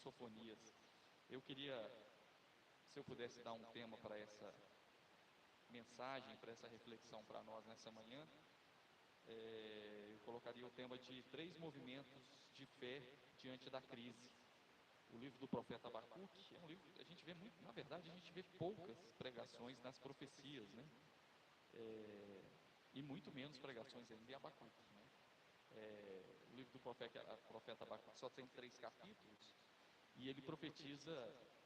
Sofonias. Eu queria, se eu pudesse dar um tema para essa mensagem, para essa reflexão para nós nessa manhã, eu colocaria o tema de 3 movimentos de fé diante da crise. O livro do profeta Abacuque é um livro que a gente vê muito, na verdade, a gente vê poucas pregações nas profecias, né? E muito menos pregações ainda em Abacuque, né? O livro do profeta Abacuque só tem 3 capítulos e ele profetiza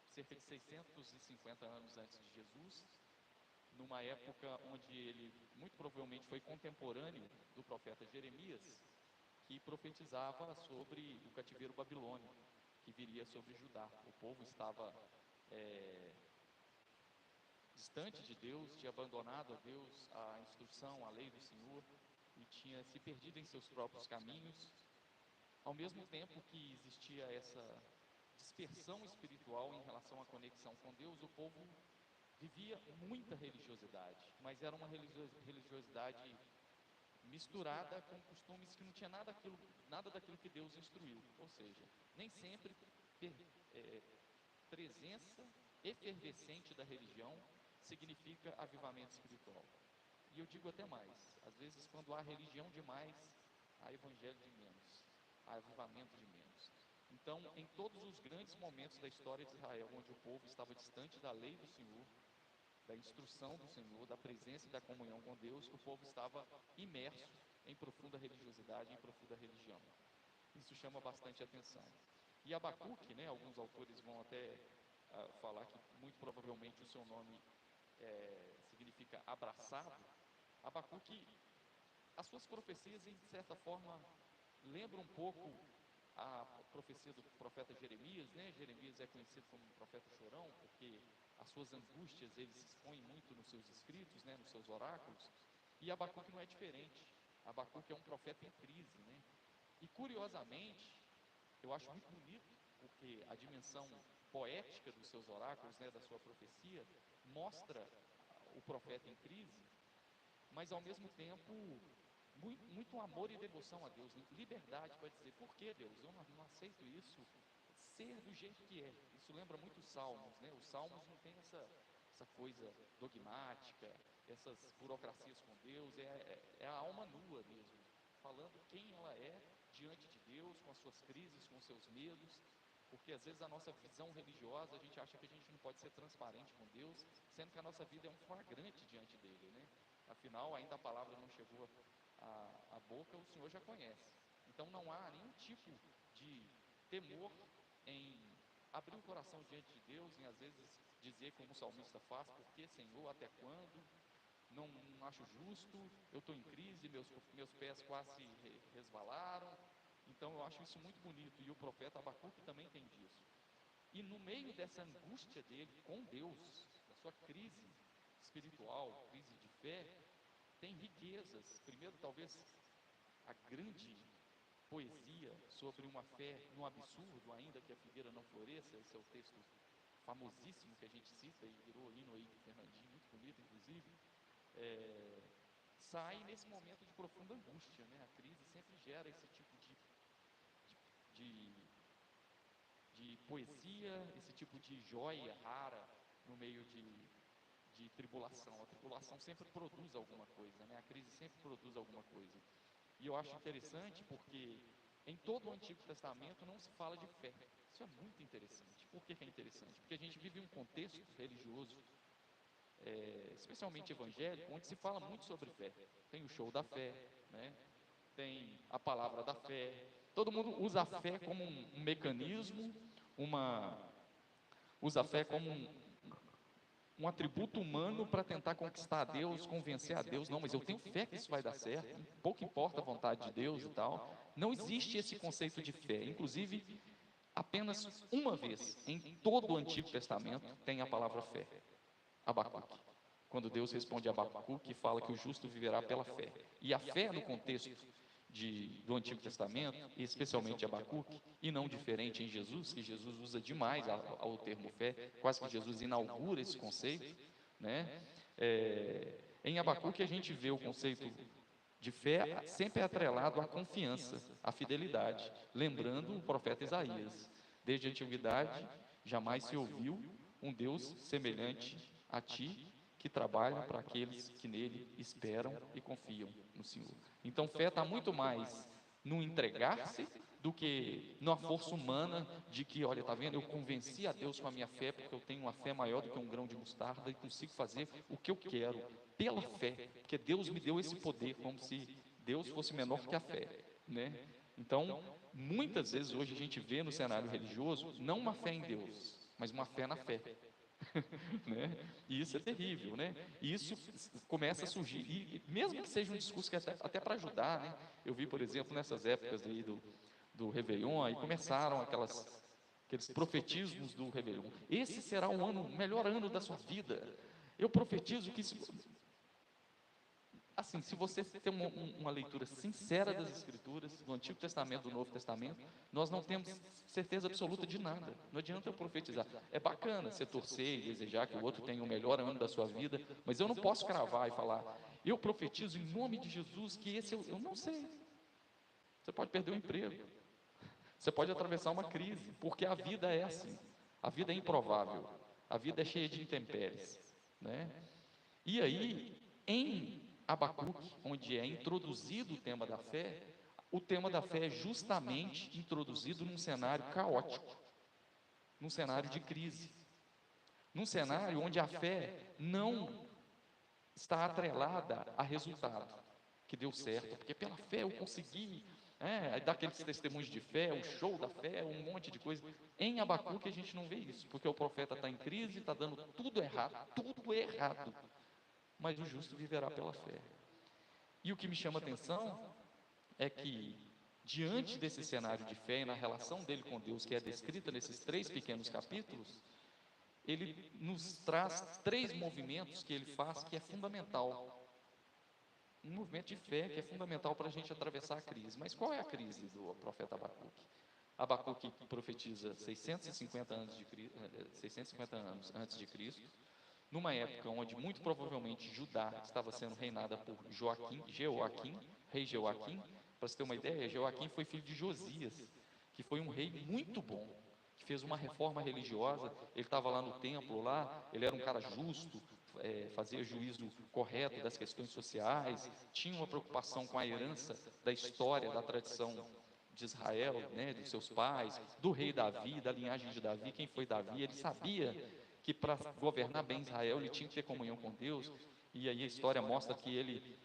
cerca de 650 anos antes de Jesus, numa época onde ele muito provavelmente foi contemporâneo do profeta Jeremias, que profetizava sobre o cativeiro babilônico que viria sobre Judá. O povo estava distante de Deus, tinha abandonado a Deus, a instrução, a lei do Senhor, e tinha se perdido em seus próprios caminhos. Ao mesmo tempo que existia essa dispersão espiritual em relação à conexão com Deus, o povo vivia muita religiosidade, mas era uma religiosidade misturada com costumes que não tinha nada daquilo que Deus instruiu. Ou seja, nem sempre presença efervescente da religião significa avivamento espiritual. E eu digo até mais, às vezes quando há religião demais, há evangelho de menos, há avivamento de menos. Então, em todos os grandes momentos da história de Israel, onde o povo estava distante da lei do Senhor, da instrução do Senhor, da presença e da comunhão com Deus, o povo estava imerso em profunda religiosidade, em profunda religião. Isso chama bastante atenção. E Abacuque, né, alguns autores vão até falar que muito provavelmente o seu nome significa abraçado. Abacuque, as suas profecias, em certa forma, lembram um pouco a profecia do profeta Jeremias, né? Jeremias é conhecido como um profeta chorão, porque as suas angústias ele se expõe muito nos seus escritos, né? Nos seus oráculos, e Abacuque não é diferente. Abacuque é um profeta em crise, né? E curiosamente, eu acho muito bonito, porque a dimensão poética dos seus oráculos, né? Da sua profecia, mostra o profeta em crise, mas ao mesmo tempo muito amor e devoção a Deus, liberdade para dizer, por que Deus? Eu não aceito isso, ser do jeito que é. Isso lembra muito os Salmos, né? Os Salmos não tem essa coisa dogmática, essas burocracias com Deus, é a alma nua mesmo, falando quem ela é diante de Deus, com as suas crises, com os seus medos, porque às vezes a nossa visão religiosa, a gente acha que a gente não pode ser transparente com Deus, sendo que a nossa vida é um flagrante diante dele, né? Afinal, ainda a palavra não chegou à boca, o Senhor já conhece. Então não há nenhum tipo de temor em abrir o coração diante de Deus, em às vezes dizer como o salmista faz, por que Senhor, até quando? Não acho justo, eu estou em crise, meus pés quase resvalaram. Então eu acho isso muito bonito, e o profeta Abacuque também tem disso. E no meio dessa angústia dele com Deus, da sua crise espiritual, crise de fé, tem riquezas. Primeiro, talvez a grande poesia sobre uma fé no absurdo, ainda que a figueira não floresça. Esse é o texto famosíssimo que a gente cita e virou hino aí de Fernandinho, muito bonito inclusive. Sai nesse momento de profunda angústia, né? A crise sempre gera esse tipo de poesia, esse tipo de joia rara no meio de tribulação. A tribulação sempre produz alguma coisa, né? A crise sempre produz alguma coisa. E eu acho interessante porque em todo o Antigo Testamento não se fala de fé. Isso é muito interessante. Por que é interessante? Porque a gente vive um contexto religioso, especialmente evangélico, onde se fala muito sobre fé. Tem o show da fé, né? Tem a palavra da fé. Todo mundo usa a fé como um mecanismo, usa a fé como um atributo humano para tentar conquistar a Deus, convencer a Deus. Não, mas eu tenho fé que isso vai dar certo, pouco importa a vontade de Deus e tal. Não existe esse conceito de fé. Inclusive, apenas uma vez em todo o Antigo Testamento tem a palavra fé. Abacuque. Quando Deus responde a Abacuque e fala que o justo viverá pela fé. E a fé no contexto do Antigo Testamento, especialmente Abacuque, e não diferente em Jesus, que Jesus usa demais ao termo fé, quase que Jesus inaugura esse conceito, né? Em Abacuque a gente vê o conceito de fé sempre atrelado à confiança, à fidelidade, lembrando o profeta Isaías. Desde a antiguidade, jamais se ouviu um Deus semelhante a ti, que trabalha para aqueles que nele esperam e confiam no Senhor. Então, fé está muito mais no entregar-se do que na força humana de que, olha, está vendo, eu convenci a Deus com a minha fé, porque eu tenho uma fé maior do que um grão de mostarda e consigo fazer o que eu quero, pela fé, porque Deus me deu esse poder, como se Deus fosse menor que a fé, né? Então, muitas vezes hoje a gente vê no cenário religioso, não uma fé em Deus, mas uma fé na fé. Né? E isso é terrível, né? E isso começa a surgir, e mesmo que seja um discurso que até para ajudar, né? Eu vi, por exemplo, nessas épocas aí do Réveillon, aí começaram aqueles profetismos do Réveillon. Esse será o melhor ano da sua vida. Eu profetizo que assim, se você tem uma leitura sincera das Escrituras, do Antigo Testamento, do Novo Testamento, nós não temos certeza absoluta de nada. Não adianta eu profetizar. É bacana você torcer e desejar que o outro tenha o melhor ano da sua vida, mas eu não posso cravar e falar, eu profetizo em nome de Jesus que esse eu não sei. Você pode perder o emprego, você pode atravessar uma crise, porque a vida é assim. A vida é improvável, a vida é cheia de intempéries, né? E aí, em Abacuque, onde é introduzido o tema da fé é justamente introduzido num cenário caótico, num cenário de crise, num cenário onde a fé não está atrelada a resultado, que deu certo, porque pela fé eu consegui, aí dá aqueles testemunhos de fé, o show da fé, um monte de coisa. Em Abacuque a gente não vê isso, porque o profeta está em crise, está dando tudo errado, mas o justo viverá pela fé. E o que me chama a atenção é que, diante desse cenário de fé e na relação dele com Deus, que é descrita nesses 3 pequenos capítulos, ele nos traz 3 movimentos que ele faz que é fundamental. Um movimento de fé que é fundamental para a gente atravessar a crise. Mas qual é a crise do profeta Abacuque? Abacuque profetiza 650 anos antes de Cristo, numa época onde muito provavelmente Judá estava sendo reinada por rei Joaquim. Para você ter uma ideia, Joaquim foi filho de Josias, que foi um rei muito bom, que fez uma reforma religiosa. Ele estava lá no templo, ele era um cara justo, fazia juízo correto das questões sociais, tinha uma preocupação com a herança da história, da tradição de Israel, né, dos seus pais, do rei Davi, da linhagem de Davi. Quem foi Davi? Ele sabia que para governar bem Israel ele tinha que ter comunhão com Deus, e aí a história mostra que ele,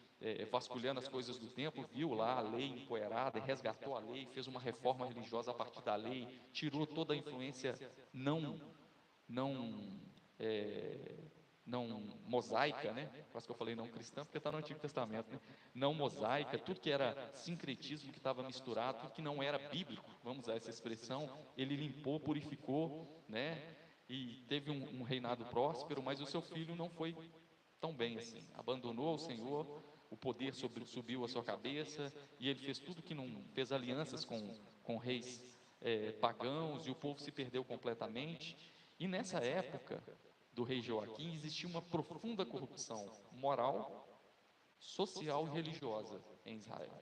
vasculhando as coisas do templo, viu lá a lei empoeirada, resgatou a lei, fez uma reforma religiosa a partir da lei, tirou toda a influência não, não, é, não mosaica, né? Quase que eu falei não cristã, porque está no Antigo Testamento, né? Não mosaica, tudo que era sincretismo, que estava misturado, tudo que não era bíblico, vamos usar essa expressão, ele limpou, purificou, né? E teve um reinado próspero, mas o seu filho não foi tão bem assim, abandonou o Senhor, o poder subiu a sua cabeça, e ele fez tudo que não, fez alianças com reis pagãos, e o povo se perdeu completamente. E nessa época do rei Joaquim existia uma profunda corrupção moral, social e religiosa em Israel.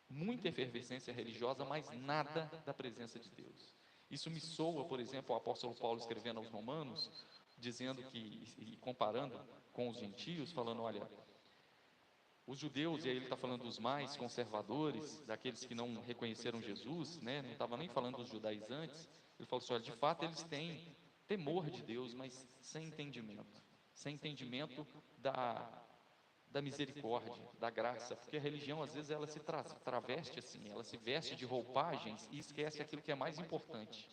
Muita efervescência religiosa, mas nada da presença de Deus. Isso me soa, por exemplo, o apóstolo Paulo escrevendo aos Romanos, dizendo que, e comparando com os gentios, falando, olha, os judeus, e aí ele está falando dos mais conservadores, daqueles que não reconheceram Jesus, né? Não estava nem falando dos judaizantes. Ele falou assim, olha, de fato eles têm temor de Deus, mas sem entendimento da misericórdia, da graça, porque a religião às vezes ela se traveste assim, ela se veste de roupagens e esquece aquilo que é mais importante,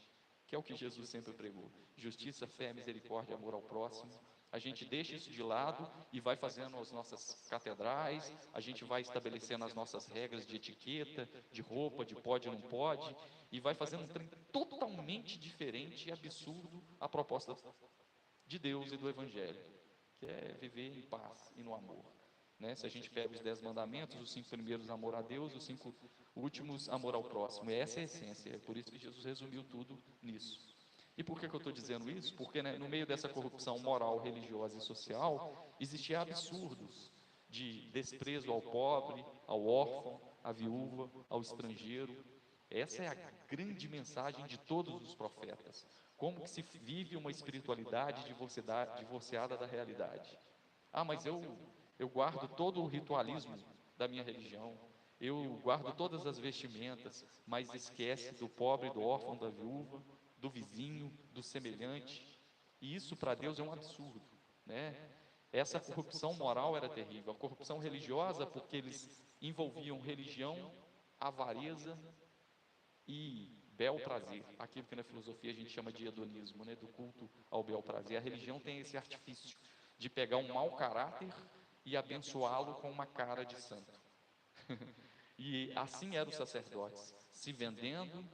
que é o que Jesus sempre pregou: justiça, fé, misericórdia, amor ao próximo. A gente deixa isso de lado e vai fazendo as nossas catedrais, a gente vai estabelecendo as nossas regras de etiqueta, de roupa, de pode ou não pode, e vai fazendo um trem totalmente diferente e absurdo a proposta de Deus e do Evangelho, que é viver em paz e no amor. Né? Se a gente pega os 10 mandamentos, os 5 primeiros, amor a Deus, os 5 últimos, amor ao próximo. E essa é a essência, é por isso que Jesus resumiu tudo nisso. E por que eu estou dizendo isso? Porque, né, no meio dessa corrupção moral, religiosa e social, existiam absurdos de desprezo ao pobre, ao órfão, à viúva, ao estrangeiro, Essa é a grande mensagem de todos os profetas. Como que se vive uma espiritualidade divorciada da realidade? Ah, mas eu guardo todo o ritualismo da minha religião, eu guardo todas as vestimentas, mas esquece do pobre, do órfão, da viúva, do vizinho, do semelhante. E isso para Deus é um absurdo, né? Essa corrupção moral era terrível, a corrupção religiosa, porque eles envolviam religião, avareza e bel prazer, aquilo que na filosofia a gente chama de hedonismo, né? Do culto ao bel prazer. A religião tem esse artifício de pegar um mau caráter e abençoá-lo com uma cara de santo. E assim eram os sacerdotes, se vendendo,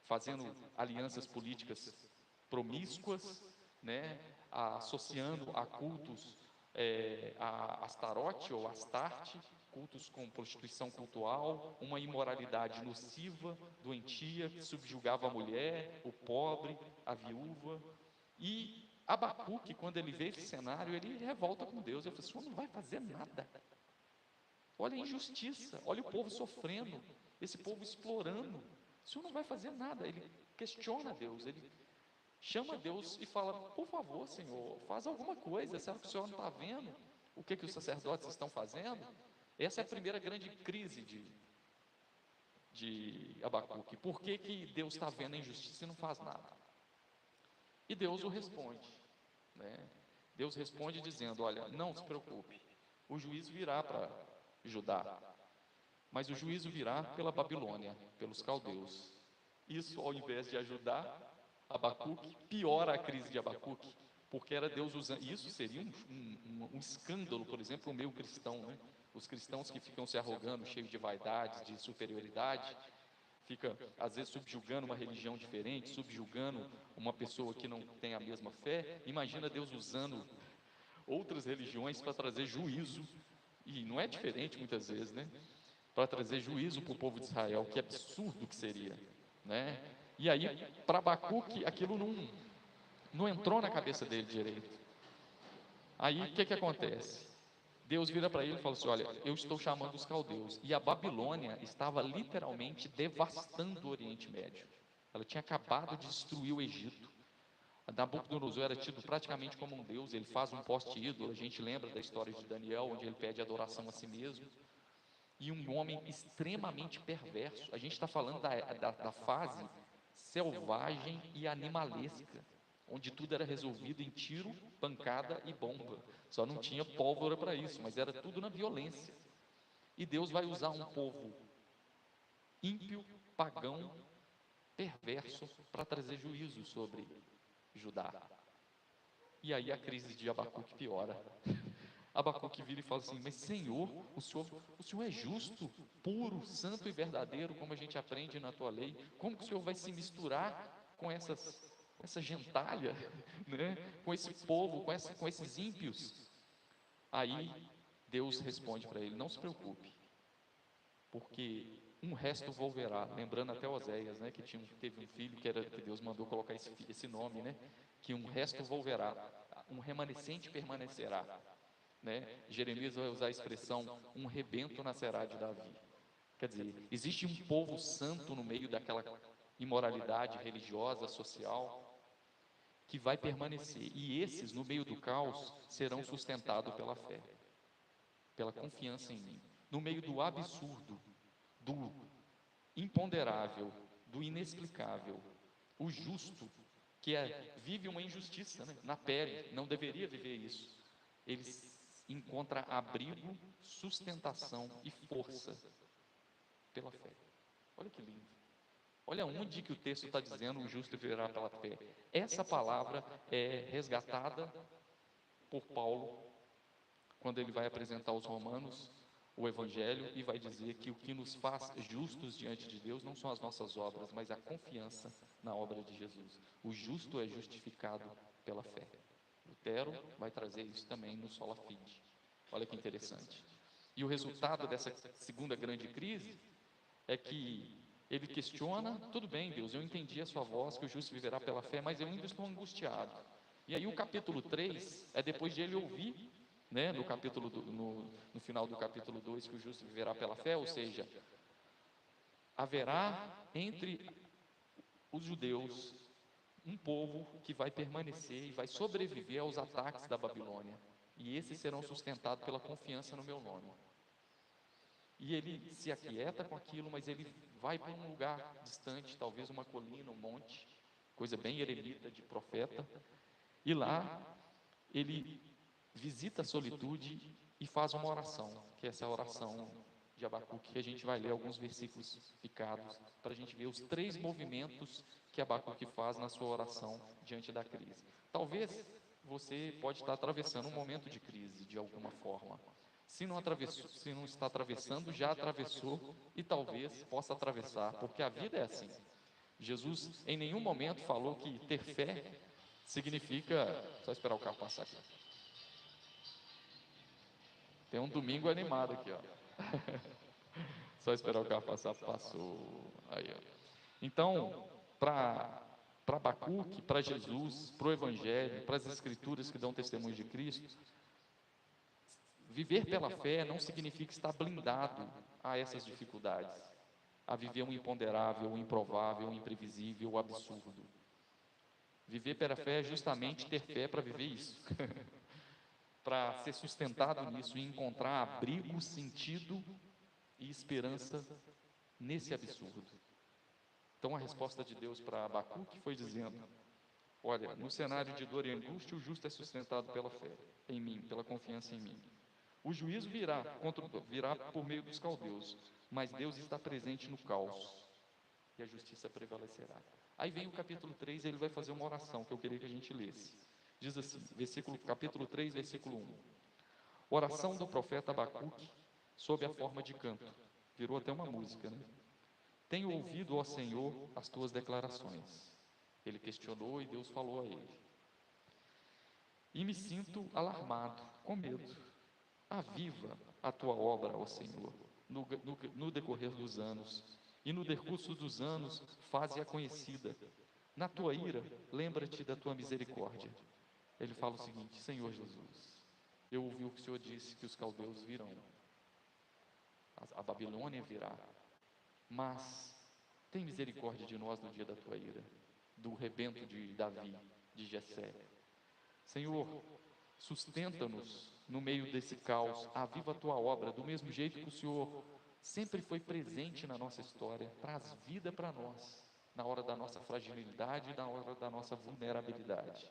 fazendo alianças políticas promíscuas, né, associando a cultos, a Astarote ou Astarte, cultos com prostituição cultual, uma imoralidade nociva, doentia, que subjugava a mulher, o pobre, a viúva. E Abacuque, quando ele vê esse cenário, ele revolta com Deus. Ele fala: o senhor não vai fazer nada. Olha a injustiça, olha o povo sofrendo, esse povo explorando. O senhor não vai fazer nada. Ele questiona Deus, ele chama Deus e fala: por favor, Senhor, faz alguma coisa. Será que o Senhor não está vendo o que os sacerdotes estão fazendo? Essa é a primeira grande crise de Abacuque. Por que Deus está vendo a injustiça e não faz nada? E Deus o responde, né? Deus responde dizendo: olha, não se preocupe, o juízo virá para Judá, mas o juízo virá pela Babilônia, pelos caldeus. Isso, ao invés de ajudar Abacuque, piora a crise de Abacuque, porque era Deus usando. Isso seria um escândalo, por exemplo, no meio cristão, né? Os cristãos que ficam se arrogando, cheios de vaidades, de superioridade, fica às vezes subjugando uma religião diferente, subjugando uma pessoa que não tem a mesma fé. Imagina Deus usando outras religiões para trazer juízo, e não é diferente muitas vezes, né? Para trazer juízo para o povo de Israel, que absurdo que seria, né? E aí, para Abacuque, aquilo não entrou na cabeça dele direito. Aí, o que acontece? Deus vira para ele e fala assim: olha, eu estou chamando os caldeus. E a Babilônia estava literalmente devastando o Oriente Médio. Ela tinha acabado de destruir o Egito. Nabucodonosor era tido praticamente como um deus. Ele faz um poste ídolo. A gente lembra da história de Daniel, onde ele pede adoração a si mesmo. E um homem extremamente perverso. A gente está falando da fase selvagem e animalesca, onde tudo era resolvido em tiro, pancada e bomba. Só não tinha pólvora para isso, mas era tudo na violência. E Deus vai usar um povo ímpio, pagão, perverso, para trazer juízo sobre Judá. E aí a crise de Abacuque piora. Abacuque vira e fala assim: mas Senhor, o Senhor é justo, puro, santo e verdadeiro, como a gente aprende na tua lei. Como que o Senhor vai se misturar com essa gentalha, né? Com esse povo, com esses ímpios? Aí Deus responde para ele: não se preocupe, porque um resto volverá. Lembrando até Oséias, né, que teve um filho que Deus mandou colocar esse nome, né? Que um resto volverá, um remanescente permanecerá. Né? Jeremias vai usar a expressão: um rebento nascerá de Davi. Quer dizer, existe um povo santo no meio daquela imoralidade religiosa, social, que vai permanecer, e esses, no meio do caos, serão sustentados pela fé, pela confiança em mim. No meio do absurdo, do imponderável, do inexplicável, o justo, vive uma injustiça, né? Na pele, não deveria viver isso. Eles encontra abrigo, sustentação e força pela fé. Olha que lindo. Olha onde que o texto está dizendo: o justo viverá pela fé. Essa palavra é resgatada por Paulo quando ele vai apresentar aos romanos o Evangelho e vai dizer que o que nos faz justos diante de Deus não são as nossas obras, mas a confiança na obra de Jesus. O justo é justificado pela fé. Lutero vai trazer isso também no Sola Fide. Olha que interessante. E o resultado dessa segunda grande crise é que ele questiona: tudo bem, Deus, eu entendi a sua voz, que o justo viverá pela fé, mas eu ainda estou angustiado. E aí o capítulo 3 é depois de ele ouvir, né, no final do capítulo 2, que o justo viverá pela fé, ou seja, haverá entre os judeus um povo que vai permanecer e vai sobreviver aos ataques da Babilônia, e esses serão sustentados pela confiança no meu nome. E ele se aquieta com aquilo, mas ele vai para um lugar distante, talvez uma colina, um monte, coisa bem eremita de profeta, e lá ele visita a solitude e faz uma oração, que é essa oração de Abacuque, que a gente vai ler alguns versículos picados, para a gente ver os 3 movimentos que Abacuque faz na sua oração diante da crise. Talvez você pode estar atravessando um momento de crise, de alguma forma. Se não está atravessando, já atravessou e talvez possa atravessar, porque a vida é assim. Jesus em nenhum momento falou que ter fé significa... Só esperar o carro passar aqui. Tem um domingo animado aqui, ó. Só esperar o carro passar, passou. Aí, ó. Então, para Abacuque, para Jesus, para o Evangelho, para as Escrituras que dão testemunho de Cristo, viver pela fé não significa estar blindado a essas dificuldades, a viver um imponderável, um improvável, um imprevisível, um absurdo. Viver pela fé é justamente ter fé para viver isso. Para ser sustentado nisso e encontrar abrigo, sentido e esperança nesse absurdo. Então a resposta de Deus para Abacuque foi dizendo: olha, no cenário de dor e angústia, o justo é sustentado pela fé em mim, pela confiança em mim. O juízo virá por meio dos caldeus, mas Deus está presente no caos e a justiça prevalecerá. Aí vem o capítulo 3, ele vai fazer uma oração que eu queria que a gente lesse. Diz assim, capítulo 3, versículo 1. Oração do profeta Abacuque sob a forma de canto. Virou até uma música, né? Tenho ouvido, ó Senhor, as tuas declarações. Ele questionou e Deus falou a ele. E me sinto alarmado, com medo. Aviva a tua obra, ó Senhor, no decorrer dos anos. E no decurso dos anos, faze-a conhecida. Na tua ira, lembra-te da tua misericórdia. Ele fala o seguinte: Senhor Jesus, eu ouvi o que o Senhor disse, que os caldeus virão, a Babilônia virá, mas tem misericórdia de nós no dia da tua ira, do rebento de Davi, de Jessé. Senhor, sustenta-nos no meio desse caos, aviva a tua obra, do mesmo jeito que o Senhor sempre foi presente na nossa história, traz vida para nós, na hora da nossa fragilidade e na hora da nossa vulnerabilidade.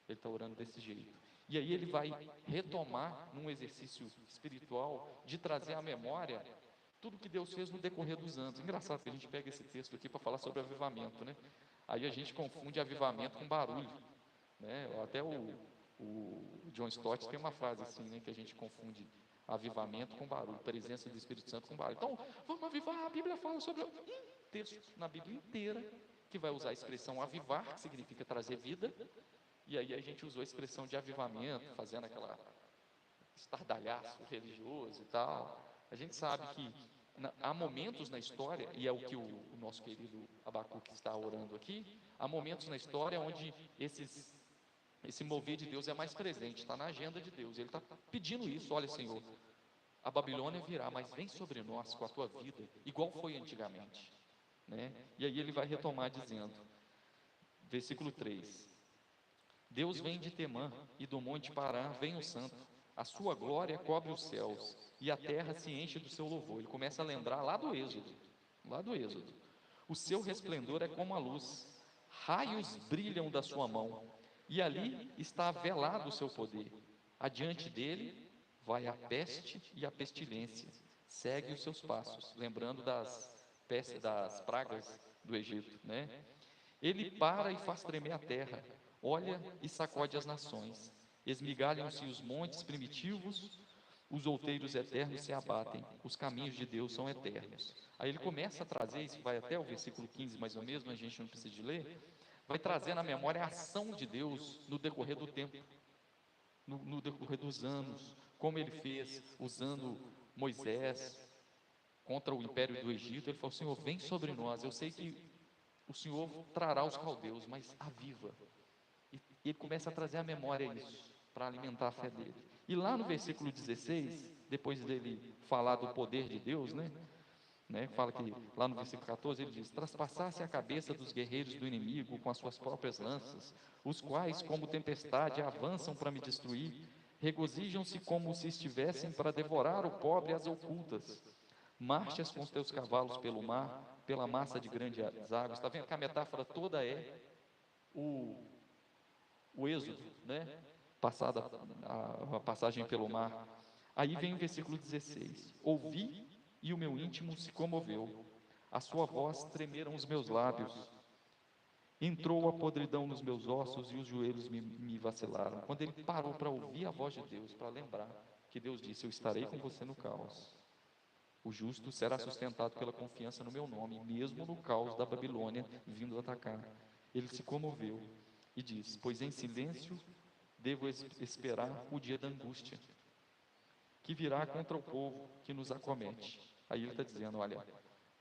Ele está orando desse jeito. E aí ele vai retomar, num exercício espiritual, de trazer à memória tudo que Deus fez no decorrer dos anos. Engraçado que a gente pega esse texto aqui para falar sobre avivamento, né? Aí a gente confunde avivamento com barulho, né? Até o John Stott tem uma frase assim, né, que a gente confunde avivamento com barulho, presença do Espírito Santo com barulho. Então, vamos avivar. A Bíblia fala sobre um texto na Bíblia inteira que vai usar a expressão avivar, que significa trazer vida, e aí a gente usou a expressão de avivamento, fazendo aquela estardalhaço religioso e tal. A gente sabe que há momentos na história, e é o que o nosso querido Abacuque está orando aqui, há momentos na história onde esse mover de Deus é mais presente, está na agenda de Deus. Ele está pedindo isso: olha, Senhor, a Babilônia virá, mas vem sobre nós com a tua vida, igual foi antigamente, né? E aí ele vai retomar dizendo, versículo 3: Deus vem de Temã, e do monte Parã vem o santo, a sua glória cobre os céus, e a terra se enche do seu louvor. Ele começa a lembrar lá do Êxodo, o seu resplendor é como a luz, raios brilham da sua mão, e ali está velado o seu poder. Adiante dele vai a peste e a pestilência, segue os seus passos, lembrando das pragas do Egito, né? Ele para e faz tremer a terra, olha e sacode as nações, esmigalham-se os montes primitivos, os outeiros eternos se abatem, os caminhos de Deus são eternos. Aí ele começa a trazer, isso vai até o versículo 15 mais ou menos, a gente não precisa de ler, vai trazer na memória a ação de Deus no decorrer do tempo, no decorrer dos anos, como ele fez usando Moisés contra o império do Egito. Ele falou: Senhor, vem sobre nós, eu sei que o Senhor trará os caldeus, mas aviva. E ele começa a trazer à memória isso, para alimentar a fé dele. E lá no versículo 16, depois dele falar do poder de Deus, né? né? Fala que lá no versículo 14 ele diz: traspassasse a cabeça dos guerreiros do inimigo com as suas próprias lanças, os quais, como tempestade, avançam para me destruir, regozijam-se como se estivessem para devorar o pobre às ocultas. Marchas com os teus cavalos pelo mar, pela massa de grandes águas. Está vendo que a metáfora toda é o, o êxodo, né? Passada a passagem pelo mar. Aí vem o versículo 16: ouvi e o meu íntimo se comoveu, a sua voz tremeram os meus lábios, entrou a podridão nos meus ossos e os joelhos me vacilaram. Quando ele parou para ouvir a voz de Deus, para lembrar que Deus disse: eu estarei com você no caos. O justo será sustentado pela confiança no meu nome, mesmo no caos da Babilônia vindo atacar. Ele se comoveu e diz: pois em silêncio devo esperar o dia da angústia, que virá contra o povo que nos acomete. Aí ele está dizendo: olha,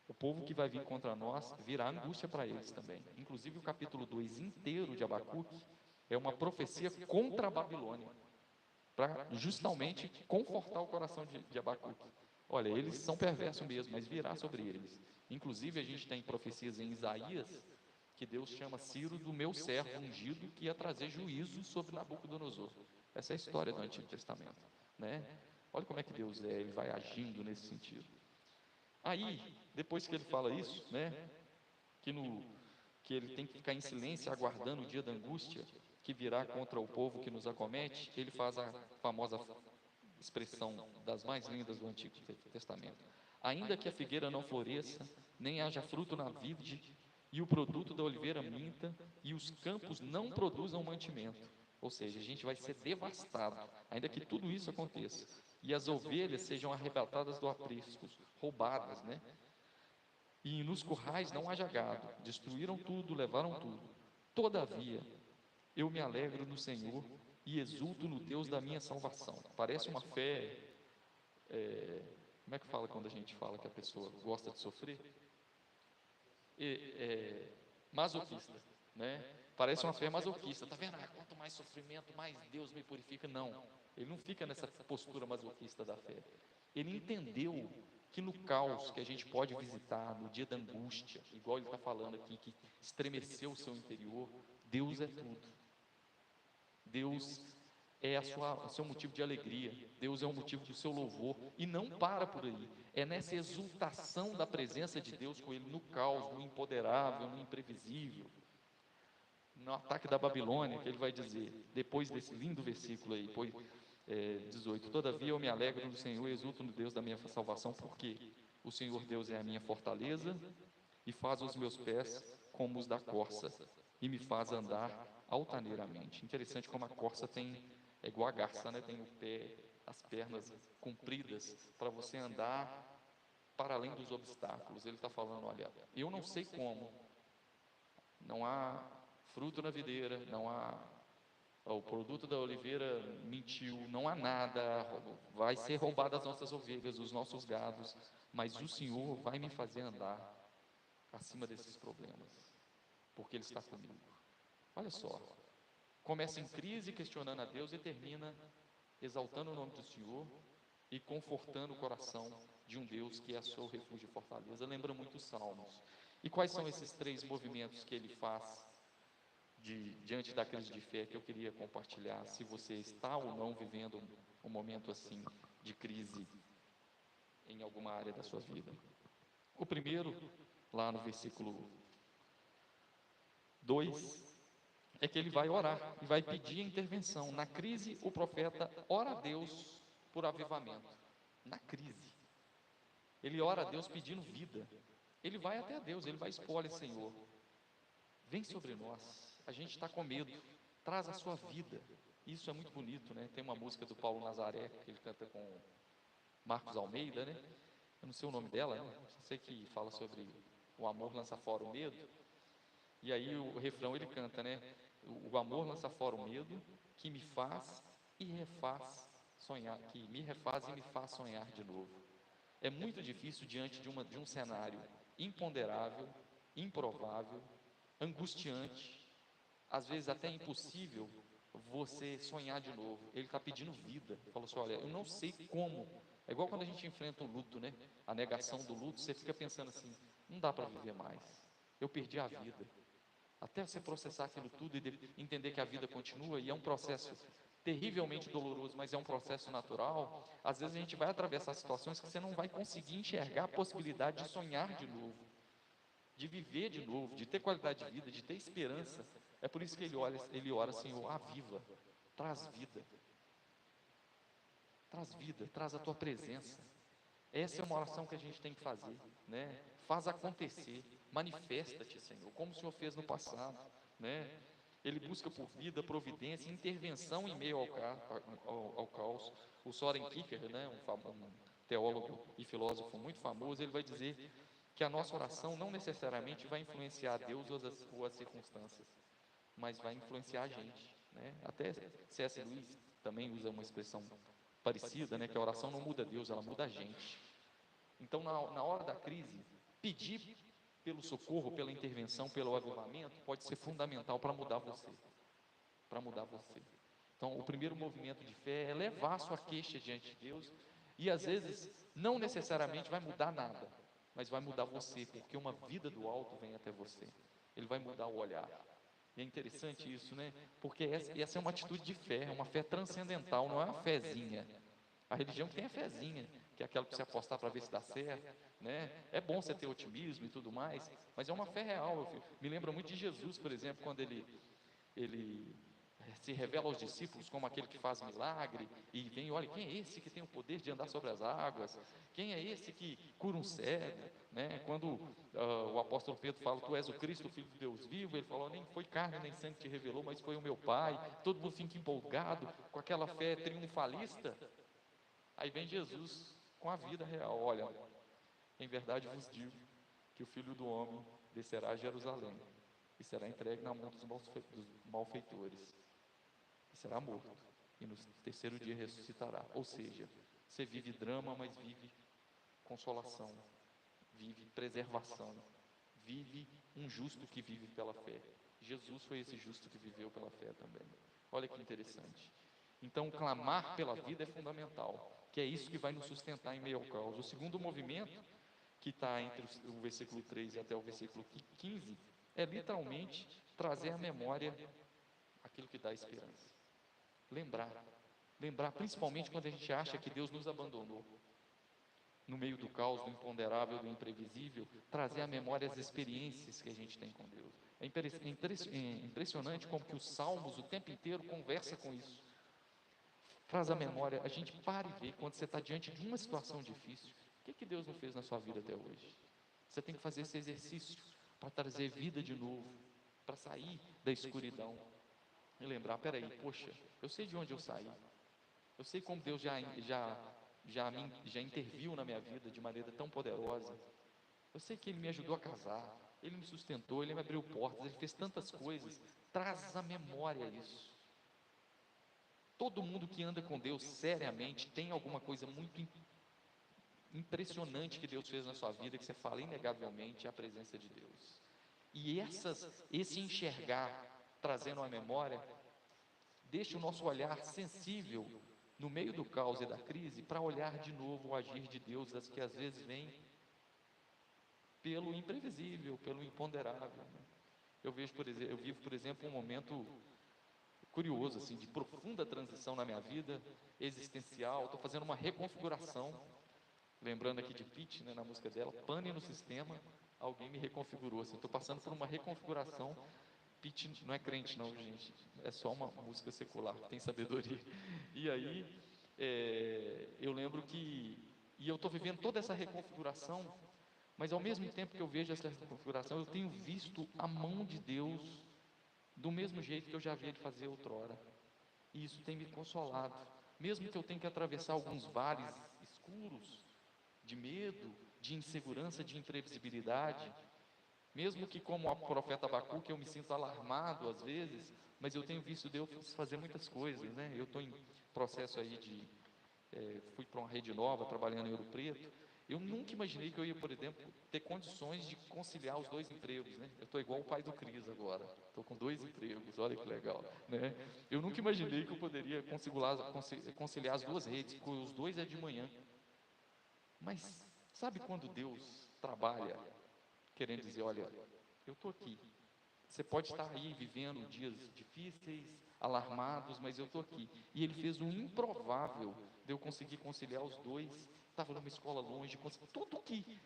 o povo que vai vir contra nós virá angústia para eles também. Inclusive o capítulo 2 inteiro de Abacuque é uma profecia contra a Babilônia, para justamente confortar o coração de Abacuque. Olha, eles são perversos mesmo, mas virá sobre eles. Inclusive a gente tem profecias em Isaías, que Deus chama Ciro do meu servo ungido, que ia trazer juízo sobre Nabucodonosor. Essa é a história do Antigo Testamento, né? Olha como é que Deus é, ele vai agindo nesse sentido. Aí, depois que ele fala isso, né, que, que ele tem que ficar em silêncio aguardando o dia da angústia que virá contra o povo que nos acomete, ele faz a famosa expressão das mais lindas do Antigo Testamento: ainda que a figueira não floresça, nem haja fruto na vide, e o produto da oliveira minta, e os campos não produzam mantimento. Ou seja, a gente vai ser devastado, ainda que tudo isso aconteça, e as ovelhas sejam arrebatadas do aprisco, roubadas, né? E nos currais não haja gado, destruíram tudo, levaram tudo. Todavia, eu me alegro no Senhor e exulto no Deus da minha salvação. Parece uma fé, como é que fala quando a gente fala que a pessoa gosta de sofrer? Masoquista, né? Parece uma fé masoquista, tá vendo? Quanto mais sofrimento, mais Deus me purifica. Não, ele não fica nessa postura masoquista da fé. Ele entendeu que no caos que a gente pode visitar, no dia da angústia, igual ele está falando aqui, que estremeceu o seu interior, Deus é tudo. Deus é o seu motivo de alegria, Deus é o motivo do seu louvor, e não para por aí, é nessa exultação da presença de Deus com Ele no caos, no imponderável, no imprevisível, no ataque da Babilônia, que ele vai dizer, depois desse lindo versículo aí, 18: todavia eu me alegro no Senhor e exulto no Deus da minha salvação, porque o Senhor Deus é a minha fortaleza e faz os meus pés como os da corça e me faz andar altaneiramente. Interessante como a corça é igual a garça, né? Tem o pé, as pernas compridas para você andar para além dos obstáculos. Ele está falando: olha, eu não sei como, não há fruto na videira, não há o produto da oliveira mentiu, não há nada, vai ser roubado as nossas ovelhas, os nossos gados, mas o Senhor vai me fazer andar acima desses problemas, porque Ele está comigo. Olha só, começa em crise questionando a Deus e termina exaltando o nome do Senhor e confortando o coração de um Deus que é seu refúgio e fortaleza. Lembra muito os Salmos. E quais são esses três movimentos que ele faz diante da crise de fé que eu queria compartilhar, se você está ou não vivendo um momento assim de crise em alguma área da sua vida? O primeiro, lá no versículo 2, é que ele vai orar e vai pedir a intervenção. Na crise, o profeta ora a Deus por avivamento. Na crise, ele ora a Deus pedindo vida. Ele vai até a Deus, ele vai expor: olha, Senhor, vem sobre nós, a gente está com medo, traz a sua vida. Isso é muito bonito, né? Tem uma música do Paulo Nazaré, que ele canta com Marcos Almeida, né? Eu não sei o nome dela, né? Só sei que fala sobre o amor lança fora o medo. E aí o refrão ele canta, né? O amor lança fora o medo, que me faz e refaz sonhar, que me refaz e me faz sonhar de novo. É muito difícil diante de um cenário imponderável, improvável, angustiante, às vezes até impossível, você sonhar de novo. Ele está pedindo vida. Falou assim: olha, eu não sei como. É igual quando a gente enfrenta um luto, né? A negação do luto, você fica pensando assim: não dá para viver mais. Eu perdi a vida. Até você processar aquilo tudo e entender que a vida continua, e é um processo terrivelmente doloroso, mas é um processo natural. Às vezes a gente vai atravessar situações que você não vai conseguir enxergar a possibilidade de sonhar de novo, de viver de novo, de ter qualidade de vida, de ter esperança. É por isso que ele ora, Senhor, aviva, traz vida, traz vida, traz a tua presença. Essa é uma oração que a gente tem que fazer, né? Faz acontecer, manifesta-te, Senhor, como o Senhor fez no passado, né? Ele busca por vida, providência, intervenção em meio ao caos. O Soren Kierkegaard, né, um teólogo e filósofo muito famoso, ele vai dizer que a nossa oração não necessariamente vai influenciar Deus ou as circunstâncias, mas vai influenciar a gente, né? Até C.S. Lewis também usa uma expressão parecida, né, que a oração não muda Deus, ela muda a gente. Então, na hora da crise, pedir pelo socorro, pela intervenção, pelo avivamento, pode ser fundamental para mudar você, para mudar você. Então, o primeiro movimento de fé é levar a sua queixa diante de Deus, e às vezes não necessariamente vai mudar nada, mas vai mudar você, porque uma vida do alto vem até você. Ele vai mudar o olhar. E é interessante isso, né? Porque essa é uma atitude de fé, é uma fé transcendental, não é uma fezinha. A religião que tem a fezinha, que é aquela para você apostar para ver se dá certo, né? É bom você ter otimismo e tudo mais, mas é uma fé real. Me lembra muito de Jesus, por exemplo, quando ele se revela aos discípulos como aquele que faz milagre, e vem, olha, quem é esse que tem o poder de andar sobre as águas? Quem é esse que cura um cego? Né? Quando o apóstolo Pedro fala, tu és o Cristo, o Filho de Deus vivo, ele falou, nem foi carne nem sangue que te revelou, mas foi o meu Pai. Todo mundo fica empolgado com aquela fé triunfalista. Aí vem Jesus com a vida real, olha, em verdade vos digo que o Filho do Homem descerá a Jerusalém e será entregue na mão dos malfeitores, e será morto, e no terceiro dia ressuscitará. Ou seja, você vive drama, mas vive consolação, vive preservação, vive um justo que vive pela fé. Jesus foi esse justo que viveu pela fé também. Olha que interessante. Então, clamar pela vida é fundamental, que é isso que vai nos sustentar em meio ao caos. O segundo movimento, que está entre o versículo 3 até o versículo 15, é literalmente trazer à memória aquilo que dá esperança. Lembrar, principalmente quando a gente acha que Deus nos abandonou. No meio do caos, do imponderável, do imprevisível, trazer à memória as experiências que a gente tem com Deus. É impressionante como que os Salmos o tempo inteiro conversa com isso. Traz à memória, a gente para e vê quando você está diante de uma situação difícil, o que Deus não fez na sua vida até hoje? Você tem que fazer esse exercício para trazer vida de novo, para sair da escuridão e lembrar, peraí, poxa, eu sei de onde eu saí, eu sei como Deus já interviu na minha vida de maneira tão poderosa, eu sei que Ele me ajudou a casar, Ele me sustentou, Ele me abriu portas, Ele fez tantas coisas, traz à memória isso. Todo mundo que anda com Deus seriamente tem alguma coisa muito impressionante que Deus fez na sua vida, que você fala inegavelmente, é a presença de Deus. E esse enxergar, trazendo à memória, deixa o nosso olhar sensível no meio do caos e da crise, para olhar de novo o agir de Deus, das que às vezes vem pelo imprevisível, pelo imponderável. Né? Eu vivo, por exemplo, um momento curioso, assim, de profunda transição na minha vida existencial. Estou fazendo uma reconfiguração, lembrando aqui de Pitty, né, na música dela, pane no sistema, alguém me reconfigurou. Assim, estou passando por uma reconfiguração. Pitty não é crente não, gente, é só uma música secular, tem sabedoria. E aí, eu lembro e eu estou vivendo toda essa reconfiguração, mas ao mesmo tempo que eu vejo essa reconfiguração, eu tenho visto a mão de Deus do mesmo jeito que eu já vi Ele fazer outrora. E isso tem me consolado. Mesmo que eu tenha que atravessar alguns vales escuros, de medo, de insegurança, de imprevisibilidade, mesmo que como o profeta Abacuque eu me sinto alarmado às vezes, mas eu tenho visto Deus fazer muitas coisas, Eu estou em processo aí fui para uma rede nova, trabalhando em Ouro Preto, Eu nunca imaginei que eu ia, por exemplo, ter condições de conciliar os dois empregos, né? Eu estou igual o pai do Cris agora, estou com 2 empregos, olha que legal, né? Eu nunca imaginei que eu poderia conciliar as duas redes, porque os dois é de manhã. Mas sabe quando Deus trabalha, querendo dizer, olha, eu estou aqui. Você pode estar aí vivendo dias difíceis, alarmados, mas eu estou aqui. E Ele fez um improvável de eu conseguir conciliar os dois. Estava numa escola longe, tudo que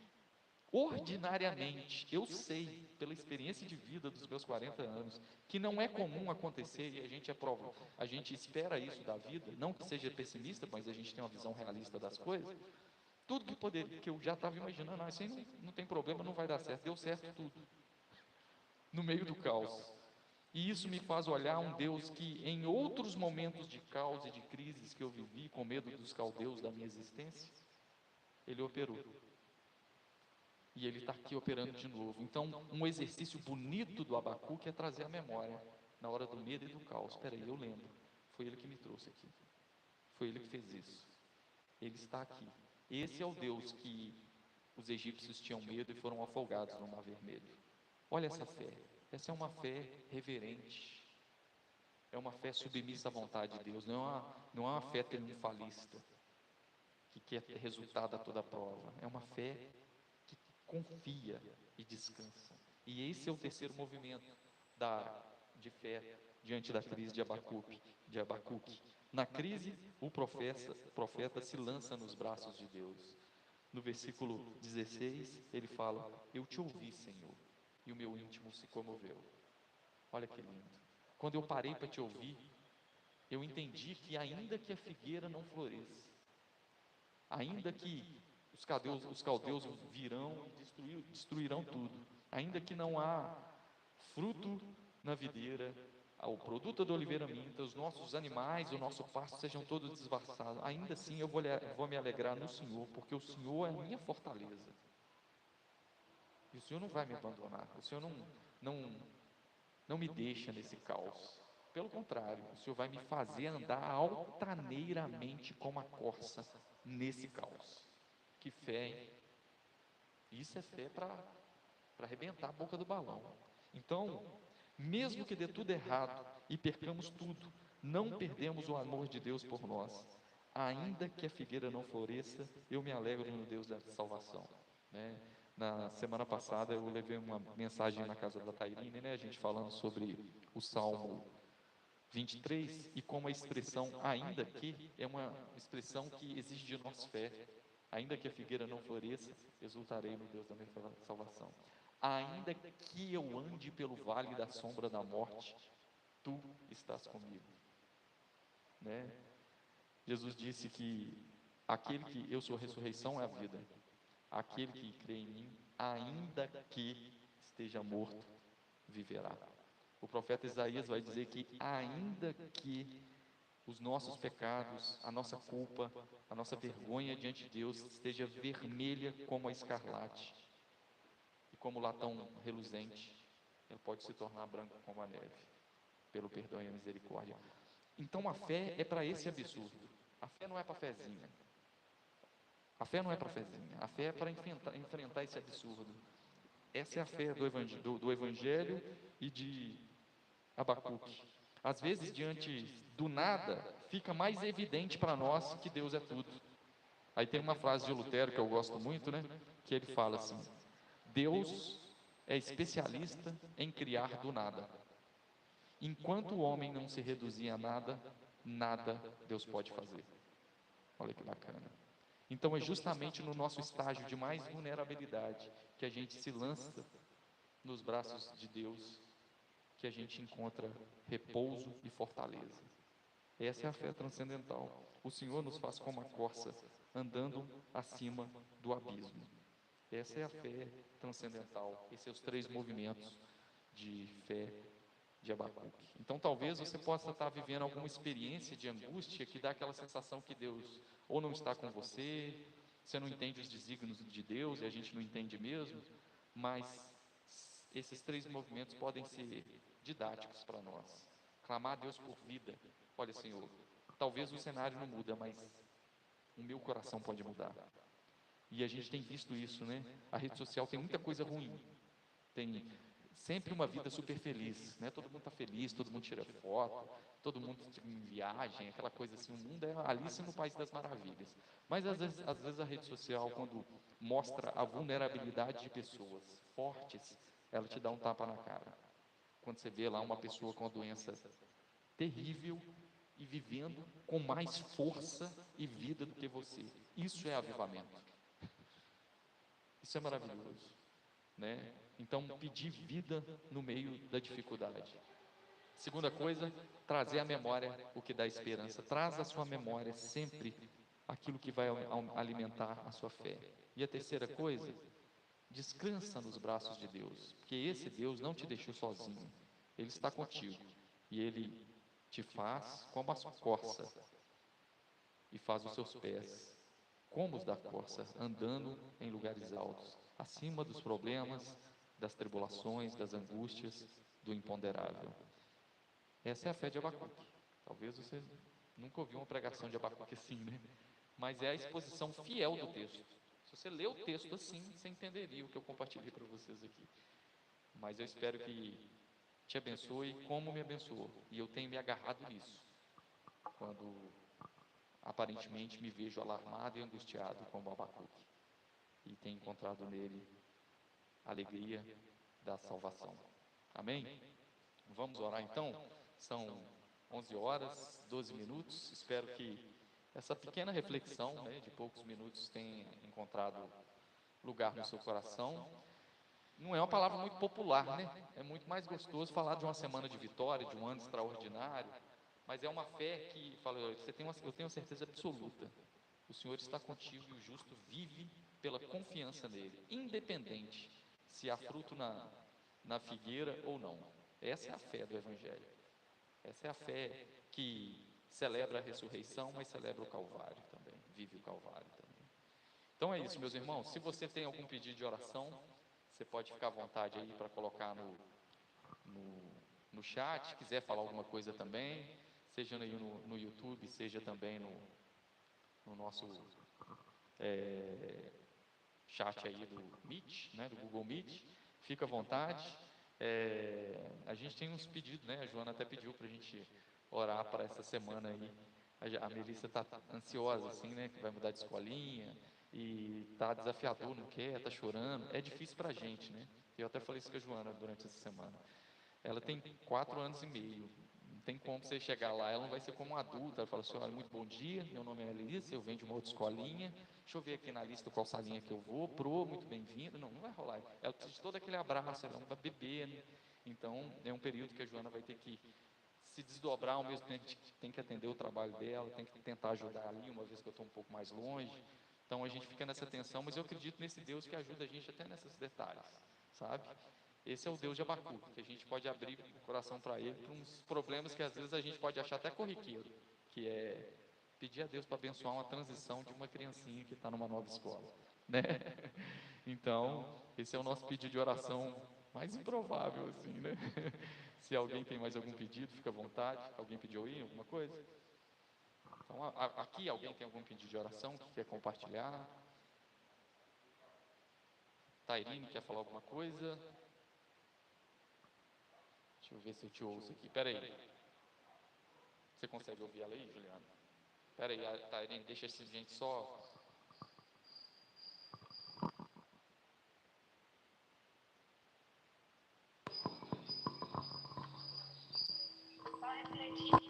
ordinariamente eu sei, pela experiência de vida dos meus 40 anos, que não é comum acontecer e a gente aprova, a gente espera isso da vida, não que seja pessimista, mas a gente tem uma visão realista das coisas. Tudo que eu já estava imaginando, isso aí não tem problema, não vai dar certo, deu certo tudo, no meio do caos. E isso me faz olhar um Deus que, em outros momentos de caos e de crises que eu vivi, com medo dos caldeus da minha existência, Ele operou. E Ele está aqui operando de novo. Então, um exercício bonito do Abacuque é trazer a memória, na hora do medo e do caos. Espera aí, eu lembro. Foi Ele que me trouxe aqui. Foi Ele que fez isso. Ele está aqui. Esse é o Deus que os egípcios tinham medo e foram afogados no Mar Vermelho. Olha essa fé. Essa é uma fé reverente. É uma fé submissa à vontade de Deus. Não é uma fé triunfalista, que quer ter resultado a toda prova. É uma fé que confia e descansa. E esse é o terceiro movimento de fé diante da crise de Abacuque. Na crise, o profeta se lança nos braços de Deus. No versículo 16, ele fala: eu te ouvi, Senhor, e o meu íntimo se comoveu. Olha que lindo. Quando eu parei para te ouvir, eu entendi que ainda que a figueira não floresça, ainda que os caldeus virão e destruirão tudo, ainda que não há fruto na videira, o produto da oliveira minta, os nossos animais, o nosso pasto sejam todos desvastados, ainda assim eu vou me alegrar no Senhor, porque o Senhor é a minha fortaleza. E o Senhor não vai me abandonar, o Senhor não me deixa nesse caos. Pelo contrário, o Senhor vai me fazer andar altaneiramente como a corça nesse caos. Que fé, hein? Isso é fé para arrebentar a boca do balão. Então, mesmo que dê tudo errado e percamos tudo, não perdemos o amor de Deus por nós. Ainda que a figueira não floresça, eu me alegro no Deus da salvação. Né? Na semana passada eu levei uma mensagem na casa da Tairine, né? A gente falando sobre o Salmo 23 e como a expressão ainda que é uma expressão que exige de nós fé. Ainda que a figueira não floresça, exultarei no Deus da minha salvação. Ainda que eu ande pelo vale da sombra da morte, tu estás comigo. Né? Jesus disse que aquele que eu sou a ressurreição é a vida. Aquele que crê em mim, ainda que esteja morto, viverá. O profeta Isaías vai dizer que ainda que os nossos pecados, a nossa culpa, a nossa vergonha diante de Deus esteja vermelha como a escarlate e como latão reluzente, ele pode se tornar branco como a neve, pelo perdão e a misericórdia. Então a fé é para esse absurdo. A fé não é para fezinha. A fé não é para fezinha. A fé é para enfrentar esse absurdo. Essa é a fé do Evangelho e de Abacuque. Às vezes, diante do nada, fica mais evidente para nós que Deus é tudo. Aí tem uma frase de Lutero que eu gosto muito, né? Que ele fala assim: Deus é especialista em criar do nada. Enquanto o homem não se reduzir a nada, nada Deus pode fazer. Olha que bacana. Então é justamente no nosso estágio de mais vulnerabilidade que a gente se lança nos braços de Deus, que a gente encontra repouso e fortaleza. Essa é a fé transcendental. O Senhor nos faz como a corça, andando acima do abismo. Essa é a fé transcendental. Esses são os 3 movimentos de fé de Abacuque. Então talvez você possa estar vivendo alguma experiência de angústia que dá aquela sensação que Deus ou não está com você, você não entende os desígnios de Deus e a gente não entende mesmo, mas esses 3 movimentos podem ser didáticos para nós. Clamar a Deus por vida. Olha, Senhor, talvez o cenário não muda, mas o meu coração pode mudar. E a gente tem visto isso, né? A rede social tem muita coisa ruim, tem sempre uma vida super feliz, né? Todo mundo está feliz, todo mundo tira foto, todo mundo em viagem, aquela coisa assim. O mundo é Alice no País das Maravilhas. Mas às vezes a rede social, quando mostra a vulnerabilidade de pessoas fortes, ela te dá um tapa na cara. Quando você vê lá uma pessoa com uma doença terrível e vivendo com mais força e vida do que você. Isso é avivamento. Isso é maravilhoso, né? Então, pedir vida no meio da dificuldade. Segunda coisa, trazer à memória o que dá esperança. Traz à sua memória sempre aquilo que vai alimentar a sua fé. E a terceira coisa, descansa nos braços de Deus, porque esse Deus não te deixou sozinho. Ele está contigo e ele te faz como a corça e faz os seus pés como os da corça, andando em lugares altos, acima dos problemas, das tribulações, das angústias, do imponderável. Essa é a fé de Abacuque. Talvez você nunca ouviu uma pregação de Abacuque assim, né? Mas é a exposição fiel do texto. Se você lê o texto assim, você entenderia o que eu compartilhei para vocês aqui. Mas eu espero que te abençoe como me abençoou. E eu tenho me agarrado nisso. Quando aparentemente me vejo alarmado e angustiado como Abacuque. E tenho encontrado nele a alegria da salvação. Amém? Vamos orar então? São 11 horas, 12 minutos. Espero que essa pequena reflexão, né, de poucos minutos, tenha encontrado lugar no seu coração. Não é uma palavra muito popular, né? É muito mais gostoso falar de uma semana de vitória, de um ano extraordinário, mas é uma fé que, eu tenho certeza absoluta, o Senhor está contigo e o justo vive pela confiança nele, independente se há fruto na figueira ou não. Essa é a fé do Evangelho. Essa é a fé que celebra a ressurreição, mas celebra o Calvário também, vive o Calvário também. Então é isso, meus irmãos. Se você tem algum pedido de oração, você pode ficar à vontade aí para colocar no, no chat. Se quiser falar alguma coisa também, seja aí no YouTube, seja também no nosso chat aí do Meet, né, do Google Meet. Fica à vontade. A gente tem uns pedidos, né? A Joana até pediu para a gente orar para essa semana aí. A Melissa está ansiosa, assim, né? Que vai mudar de escolinha e está desafiador, não quer, está chorando. É difícil para a gente, né? Eu até falei isso com a Joana durante essa semana. Ela tem 4 anos e meio. Não tem como você chegar lá, ela não vai ser como uma adulta. Ela fala assim: olha, muito bom dia, meu nome é Melissa, eu venho de uma outra escolinha. Deixa eu ver aqui na lista qual salinha que eu vou. Pro, muito bem-vindo. Não, não vai rolar. Ela precisa de todo aquele abraço, ela é uma bebê, né? Então, é um período que a Joana vai ter que se desdobrar ao mesmo tempo que tem que atender o trabalho dela, tem que tentar ajudar ali, uma vez que eu estou um pouco mais longe. Então a gente fica nessa tensão, mas eu acredito nesse Deus que ajuda a gente até nesses detalhes, sabe? Esse é o Deus de Abacuque, que a gente pode abrir o coração para ele, para uns problemas que às vezes a gente pode achar até corriqueiro, que é pedir a Deus para abençoar uma transição de uma criancinha que está numa nova escola, né? Então, esse é o nosso pedido de oração mais improvável, assim, né? Se alguém tem mais algum pedido, fica à vontade. Alguém pediu aí alguma coisa? Então, aqui alguém tem algum pedido de oração que quer compartilhar? Tairine quer falar alguma coisa? Deixa eu ver se eu te ouço aqui. Espera aí. Você consegue ouvir ela aí, Juliana? Espera aí, Tairine, deixa esse gente só. Só refletir.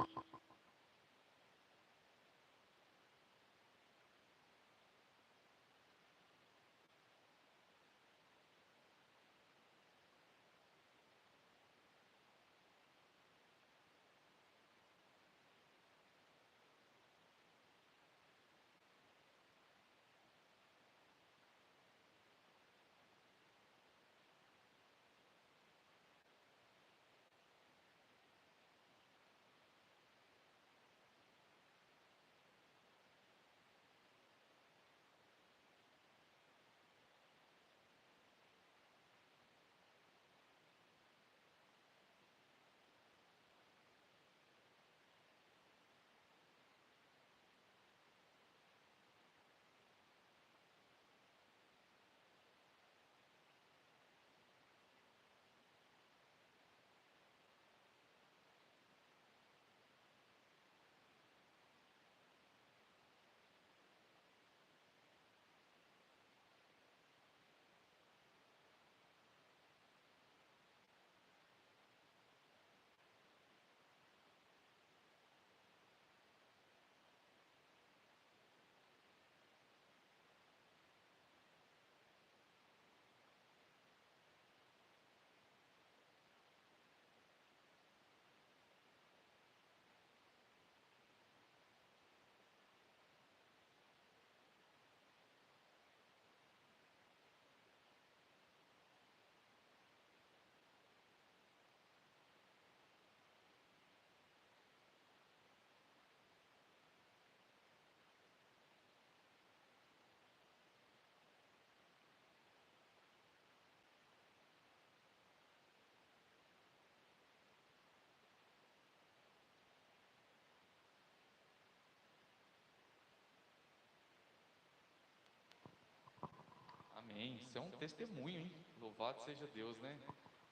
Amém. Isso é um testemunho, hein? Louvado seja Deus, né?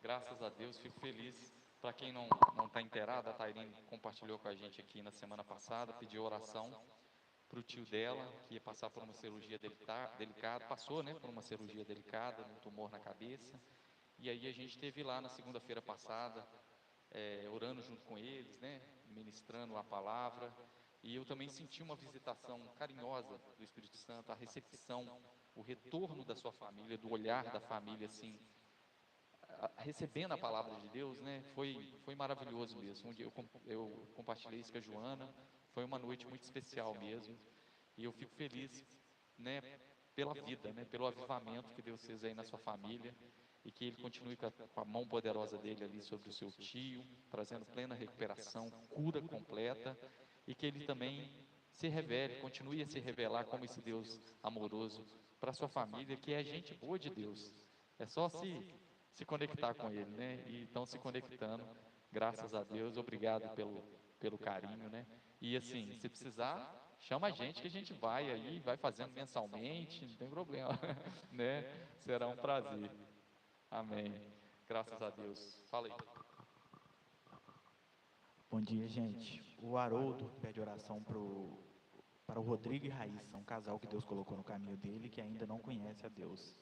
Graças a Deus, fico feliz. Para quem não está inteirado, a Tairine compartilhou com a gente aqui na semana passada, pediu oração para o tio dela, que ia passar por uma cirurgia delicada, passou, né, por uma cirurgia delicada, um tumor na cabeça. E aí a gente esteve lá na segunda-feira passada, orando junto com eles, né, ministrando a palavra. E eu também senti uma visitação carinhosa do Espírito Santo, a recepção, o retorno da sua família, do olhar da família, assim, recebendo a palavra de Deus, né? Foi maravilhoso mesmo. Um dia eu compartilhei isso com a Joana, foi uma noite muito especial mesmo. E eu fico feliz, né, pela vida, né, pelo avivamento que Deus fez aí na sua família e que Ele continue com a mão poderosa dele ali sobre o seu tio, trazendo plena recuperação, cura completa e que Ele também se revele, continue a se revelar como esse Deus amoroso para a sua família, que é gente boa de Deus. É só se conectar com Ele, né? E estão se conectando, graças a Deus. Obrigado pelo carinho, né? E assim, se precisar, chama a gente que a gente vai aí, vai fazendo mensalmente, não tem problema, né? Será um prazer. Amém. Graças a Deus. Fala aí. Bom dia, gente. O Haroldo pede oração para o Rodrigo e Raíssa, um casal que Deus colocou no caminho dele que ainda não conhece a Deus.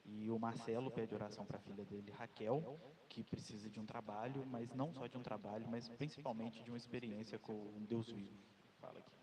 E o Marcelo pede oração para a filha dele, Raquel, que precisa de um trabalho, mas não só de um trabalho, mas principalmente de uma experiência com um Deus vivo. Fala aqui.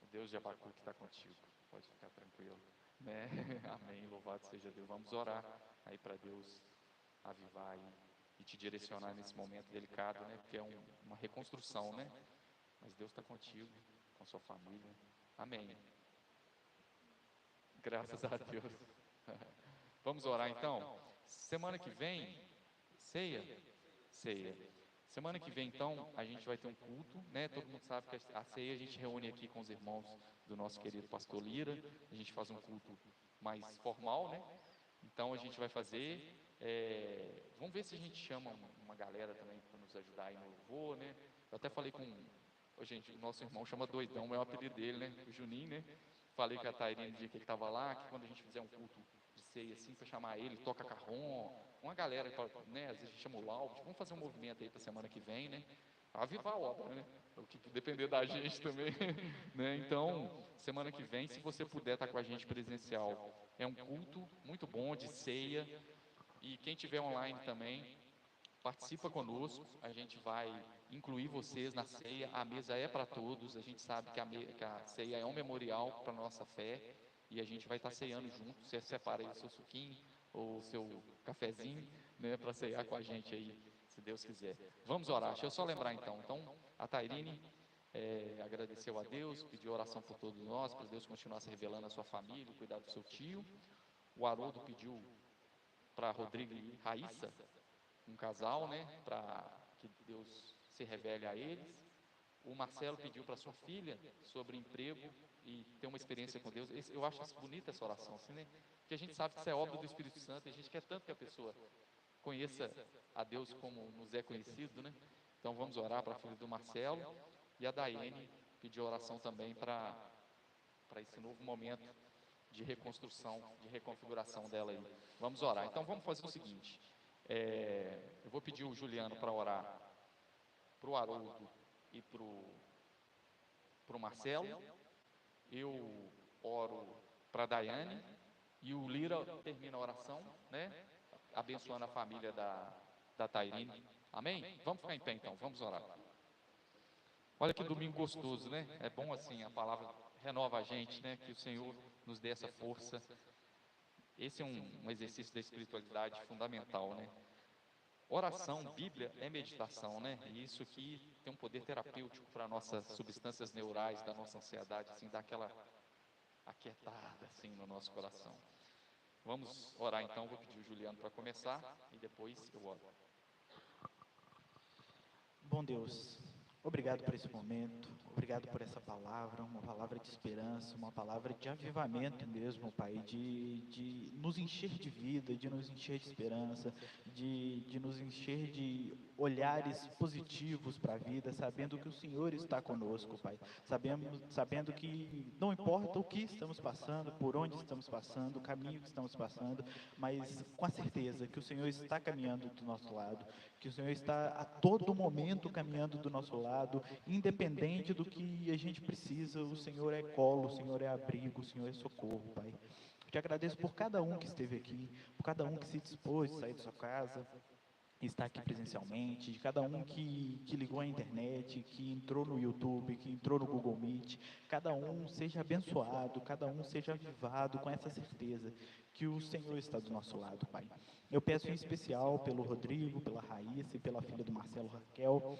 O Deus de Abacuque está contigo. Pode ficar tranquilo. Né? Amém. Louvado seja Deus. Vamos orar aí para Deus avivar e te direcionar nesse momento delicado, né? Porque é uma reconstrução, né? Mas Deus está contigo, com sua família. Amém. Graças a Deus. Vamos orar então? Semana que vem, ceia? Ceia. Semana que vem, então, a gente vai ter um culto, né? Todo mundo sabe que a ceia a gente reúne aqui com os irmãos do nosso querido pastor Lira. A gente faz um culto mais formal, né? Então a gente vai fazer. Vamos ver se a gente chama uma galera também para nos ajudar aí no louvor, né? Eu até falei com. Gente, o nosso irmão chama Doidão, é o apelido dele, né? O Juninho, né? Falei com a Tairine no dia que ele estava lá, que quando a gente fizer um culto de ceia assim, para chamar ele, toca carrom, uma galera, né? Às vezes a gente chama o Laud, vamos fazer um movimento aí para semana que vem, né? Avivar a obra, né? O que depender da gente também, né? Então, semana que vem, se você puder estar com a gente presencial, é um culto muito bom de ceia. E quem tiver online também, participa conosco. A gente vai incluir vocês na ceia. A mesa é para todos. A gente sabe que a ceia é um memorial para a nossa fé. E a gente vai estar ceando junto. Você separa aí o seu suquinho ou o seu cafezinho, né, para ceiar com a gente aí, se Deus quiser. Vamos orar. Deixa eu só lembrar então. Então, a Tairine agradeceu a Deus, pediu oração por todos nós, para Deus continuar se revelando a sua família, cuidar do seu tio. O Haroldo pediu para Rodrigo e Raíssa, um casal, né, para que Deus se revele a eles. O Marcelo pediu para sua filha sobre emprego e ter uma experiência com Deus. Eu acho bonita essa oração, assim, né? Porque a gente sabe que isso é obra do Espírito Santo e a gente quer tanto que a pessoa conheça a Deus como nos é conhecido, né? Então vamos orar para a filha do Marcelo. E a Daiane pediu oração também para esse novo momento de reconstrução, de reconfiguração dela aí. Vamos orar. Então vamos fazer o seguinte. Eu vou pedir o Juliano para orar para o Haroldo e para o Marcelo. Eu oro para a Daiane e o Lira termina a oração, né? Abençoando a família da Tairine. Amém? Vamos ficar em pé então, vamos orar. Olha que domingo gostoso, né? É bom assim, a palavra renova a gente, né? Que o Senhor nos dê essa força. Esse é um exercício da espiritualidade fundamental, né? Oração, Bíblia é meditação, né? E isso aqui tem um poder terapêutico para nossas substâncias neurais, da nossa ansiedade, assim, dar aquela aquietada, assim, no nosso coração. Vamos orar então, vou pedir o Juliano para começar e depois eu oro. Bom Deus, obrigado por esse momento, obrigado por essa palavra, uma palavra de esperança, uma palavra de avivamento mesmo, Pai, de nos encher de vida, de nos encher de esperança, de nos encher de olhares positivos para a vida, sabendo que o Senhor está conosco, Pai, sabendo que não importa o que estamos passando, por onde estamos passando, o caminho que estamos passando, mas com a certeza que o Senhor está caminhando do nosso lado, que o Senhor está a todo momento caminhando do nosso lado, independente do que a gente precisa, o Senhor é colo, o Senhor é abrigo, o Senhor é socorro, Pai. Eu te agradeço por cada um que esteve aqui, por cada um que se dispôs a sair da sua casa, está aqui presencialmente, de cada um que ligou a internet, que entrou no YouTube, que entrou no Google Meet, cada um seja abençoado, cada um seja avivado com essa certeza que o Senhor está do nosso lado, Pai. Eu peço em especial pelo Rodrigo, pela Raíssa e pela filha do Marcelo, Raquel,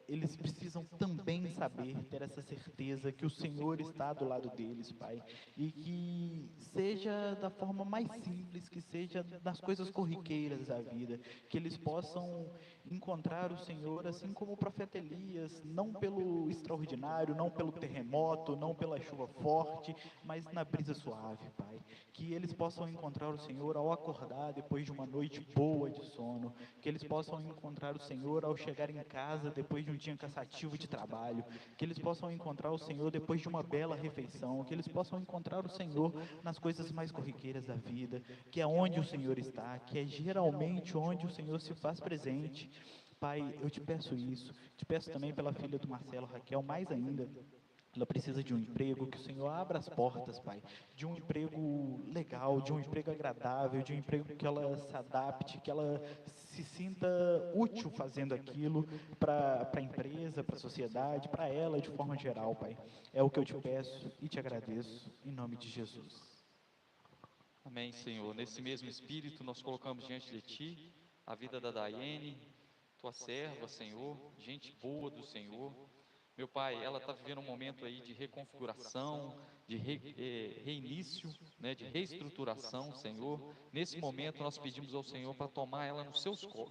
eles precisam também saber, ter essa certeza que o Senhor está do lado deles, Pai, e que seja da forma mais simples, que seja nas coisas corriqueiras da vida, que eles possam encontrar o Senhor, assim como o profeta Elias, não pelo extraordinário, não pelo terremoto, não pela chuva forte, mas na brisa suave, Pai, que eles possam encontrar o Senhor ao acordar depois de uma noite boa de sono, que eles possam encontrar o Senhor ao chegar em casa depois de um dia cansativo de trabalho, que eles possam encontrar o Senhor depois de uma bela refeição, que eles possam encontrar o Senhor nas coisas mais corriqueiras da vida, que é onde o Senhor está, que é geralmente onde o Senhor se faz presente. Pai, eu te peço isso, te peço também pela filha do Marcelo, Raquel, mais ainda. Ela precisa de um emprego, que o Senhor abra as portas, Pai, de um emprego legal, de um emprego agradável, de um emprego que ela se adapte, que ela se sinta útil fazendo aquilo para a empresa, para a sociedade, para ela de forma geral, Pai. É o que eu te peço e te agradeço, em nome de Jesus. Amém, Senhor. Nesse mesmo espírito, nós colocamos diante de Ti a vida da Daiane, Tua serva, Senhor, gente boa do Senhor. Meu Pai, ela está vivendo um momento aí de reconfiguração, de reinício, né, de reestruturação, Senhor. Nesse momento, nós pedimos ao Senhor para tomar ela no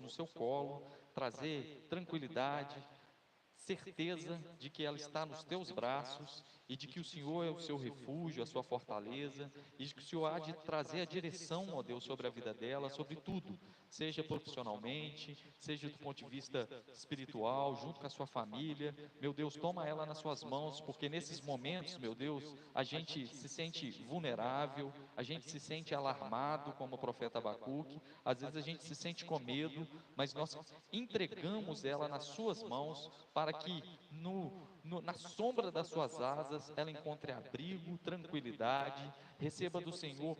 seu colo, trazer tranquilidade, certeza de que ela está nos teus braços e de que o Senhor é o seu refúgio, a sua fortaleza, e de que o Senhor há de trazer a direção, ó Deus, sobre a vida dela, sobre tudo, seja profissionalmente, seja do ponto de vista espiritual, junto com a sua família. Meu Deus, toma ela nas suas mãos, porque nesses momentos, meu Deus, a gente se sente vulnerável, a gente se sente alarmado, como o profeta Abacuque, às vezes a gente se sente com medo, mas nós entregamos ela nas suas mãos, para que na sombra das suas asas ela encontre abrigo, tranquilidade, receba do Senhor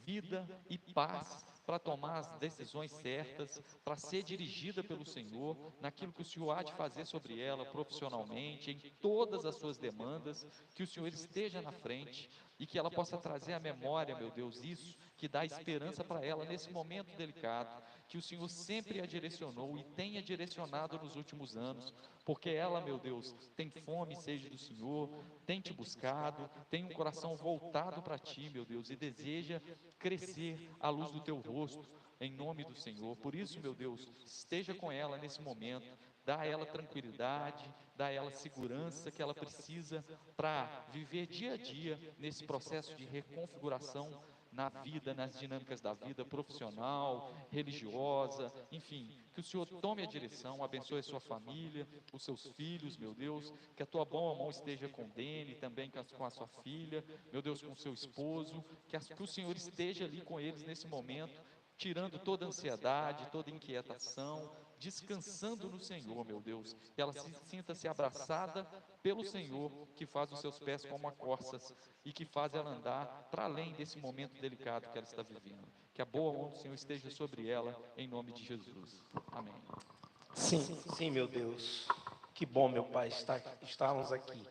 vida e paz para tomar as decisões certas, para ser dirigida pelo Senhor, naquilo que o Senhor há de fazer sobre ela profissionalmente, em todas as suas demandas, que o Senhor esteja na frente e que ela possa trazer à memória, meu Deus, isso que dá esperança para ela nesse momento delicado, que o Senhor sempre a direcionou e tenha direcionado nos últimos anos, porque ela, meu Deus, tem fome e sede do Senhor, tem te buscado, tem um coração voltado para ti, meu Deus, e deseja crescer à luz do teu rosto, em nome do Senhor. Por isso, meu Deus, esteja com ela nesse momento, dá a ela tranquilidade, dá a ela segurança que ela precisa para viver dia a dia nesse processo de reconfiguração na vida, nas dinâmicas da vida profissional, religiosa, enfim, que o Senhor tome a direção, abençoe a sua família, os seus filhos, meu Deus, que a tua boa mão esteja com Dene, também com a sua filha, meu Deus, com o seu esposo, que o Senhor esteja ali com eles nesse momento, tirando toda ansiedade, toda inquietação, descansando no Senhor, meu Deus, que ela sinta-se abraçada pelo Senhor, que faz os seus pés como a corças e que faz ela andar para além desse momento delicado que ela está vivendo. Que a boa mão do Senhor esteja sobre ela, em nome de Jesus. Amém. Sim, meu Deus. Que bom, meu Pai, estarmos aqui.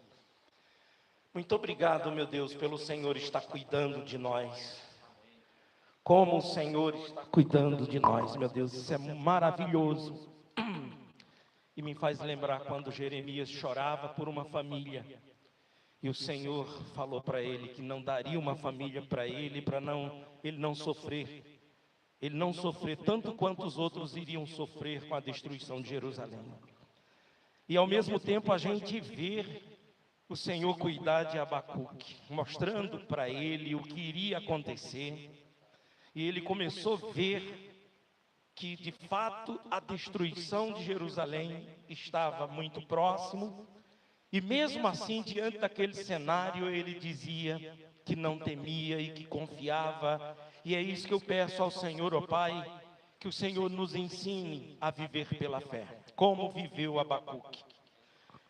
Muito obrigado, meu Deus, pelo Senhor estar cuidando de nós. Como o Senhor está cuidando de nós, meu Deus, isso é maravilhoso. E me faz lembrar quando Jeremias chorava por uma família. E o Senhor falou para ele que não daria uma família para ele, para ele não sofrer. Ele não sofrer tanto quanto os outros iriam sofrer com a destruição de Jerusalém. E ao mesmo tempo a gente vê o Senhor cuidar de Abacuque, mostrando para ele o que iria acontecer. E ele começou a ver que de fato a destruição de Jerusalém estava muito próximo. E mesmo assim, diante daquele cenário, ele dizia que não temia e que confiava. E é isso que eu peço ao Senhor, ó Pai, que o Senhor nos ensine a viver pela fé, como viveu Abacuque.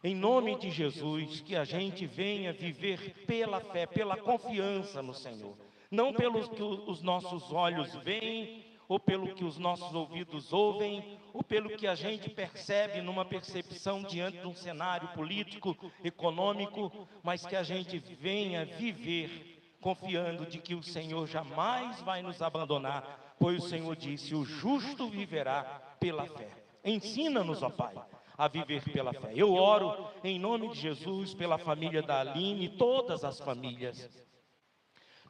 Em nome de Jesus, que a gente venha viver pela fé, pela confiança no Senhor. Não pelo que os nossos olhos veem, ou pelo que os nossos ouvidos ouvem, ou pelo que a gente percebe numa percepção diante de um cenário político, econômico, mas que a gente venha viver confiando de que o Senhor jamais vai nos abandonar, pois o Senhor disse: o justo viverá pela fé. Ensina-nos, ó Pai, a viver pela fé. Eu oro em nome de Jesus pela família da Aline e todas as famílias,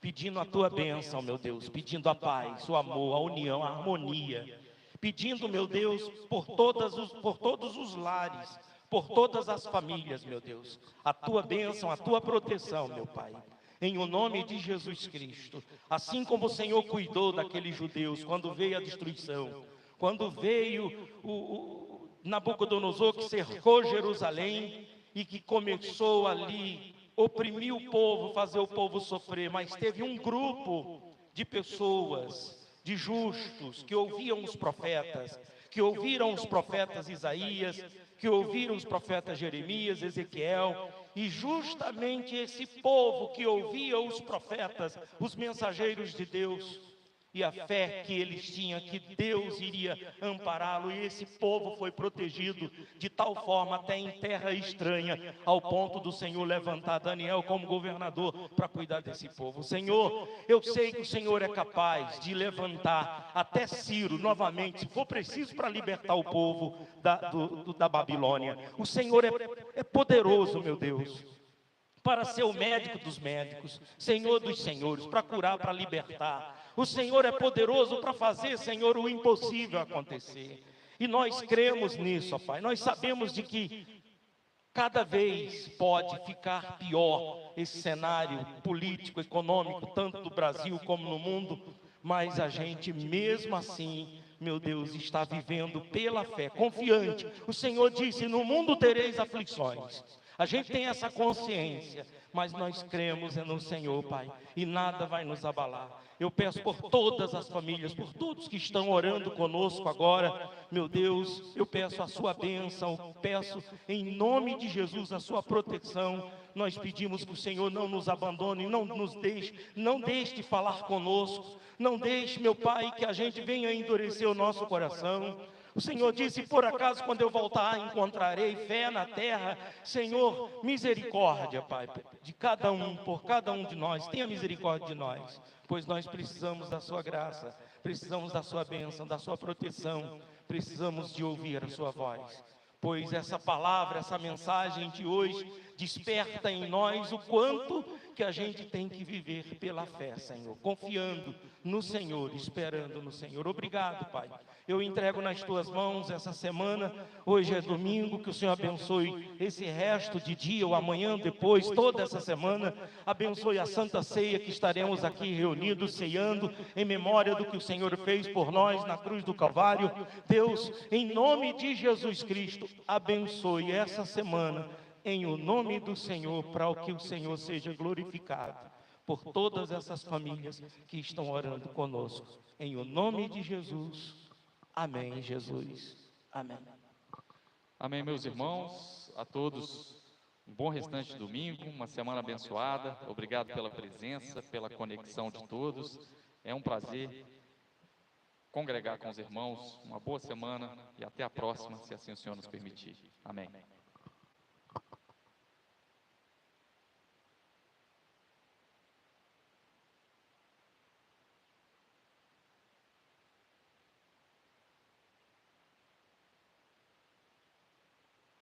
pedindo a tua bênção, meu Deus, pedindo a paz, o amor, a união, a harmonia, pedindo, meu Deus, por todos os lares, por todas as famílias, meu Deus, a tua bênção, a tua proteção, meu Pai, em o nome de Jesus Cristo. Assim como o Senhor cuidou daqueles judeus quando veio a destruição, quando veio o Nabucodonosor, que cercou Jerusalém e que começou ali oprimir o povo, fazer o povo sofrer, mas teve um grupo de pessoas, de justos, que ouviam os profetas, que ouviram os profetas Isaías, que ouviram os profetas Jeremias, Ezequiel, e justamente esse povo que ouvia os profetas, os mensageiros de Deus, e a fé que eles tinham, que Deus iria ampará-lo, e esse povo foi protegido de tal forma, até em terra estranha, ao ponto do Senhor levantar Daniel como governador para cuidar desse povo. Senhor, eu sei que o Senhor é capaz de levantar até Ciro novamente, se for preciso, para libertar o povo da Babilônia. O Senhor é poderoso, meu Deus, para ser o médico dos médicos, Senhor dos senhores, para curar, para libertar. O Senhor é poderoso para fazer, Senhor, o impossível acontecer. E nós cremos nisso, ó Pai. Nós sabemos de que cada vez pode ficar pior esse cenário político, econômico, tanto do Brasil como no mundo, mas a gente mesmo assim, meu Deus, está vivendo pela fé, confiante. O Senhor disse: no mundo tereis aflições. A gente tem essa consciência, mas nós cremos no Senhor, Pai, e nada vai nos abalar. Eu peço por todas as famílias, por todos que estão orando conosco agora, meu Deus, eu peço a sua bênção, peço em nome de Jesus a sua proteção. Nós pedimos que o Senhor não nos abandone, não deixe de falar conosco, não deixe, meu Pai, que a gente venha endurecer o nosso coração. O Senhor disse: por acaso quando eu voltar encontrarei fé na terra? Senhor, misericórdia, Pai, de cada um, por cada um de nós, tenha misericórdia de nós, pois nós precisamos da sua graça, precisamos da sua bênção, da sua proteção, precisamos de ouvir a sua voz, pois essa palavra, essa mensagem de hoje desperta em nós o quanto que a gente tem que viver pela fé, Senhor, confiando no Senhor, esperando no Senhor. Obrigado, Pai. Eu entrego nas tuas mãos essa semana. Hoje é domingo, que o Senhor abençoe esse resto de dia, ou amanhã, depois, toda essa semana. Abençoe a Santa Ceia que estaremos aqui reunidos, ceando em memória do que o Senhor fez por nós na cruz do Calvário. Deus, em nome de Jesus Cristo, abençoe essa semana, em o nome do Senhor, para que o Senhor seja glorificado por todas essas famílias que estão orando conosco. Em o nome de Jesus. Amém, Jesus. Amém. Amém, meus irmãos. A todos, um bom restante de domingo, uma semana abençoada. Obrigado pela presença, pela conexão de todos. É um prazer congregar com os irmãos. Uma boa semana e até a próxima, se assim o Senhor nos permitir. Amém.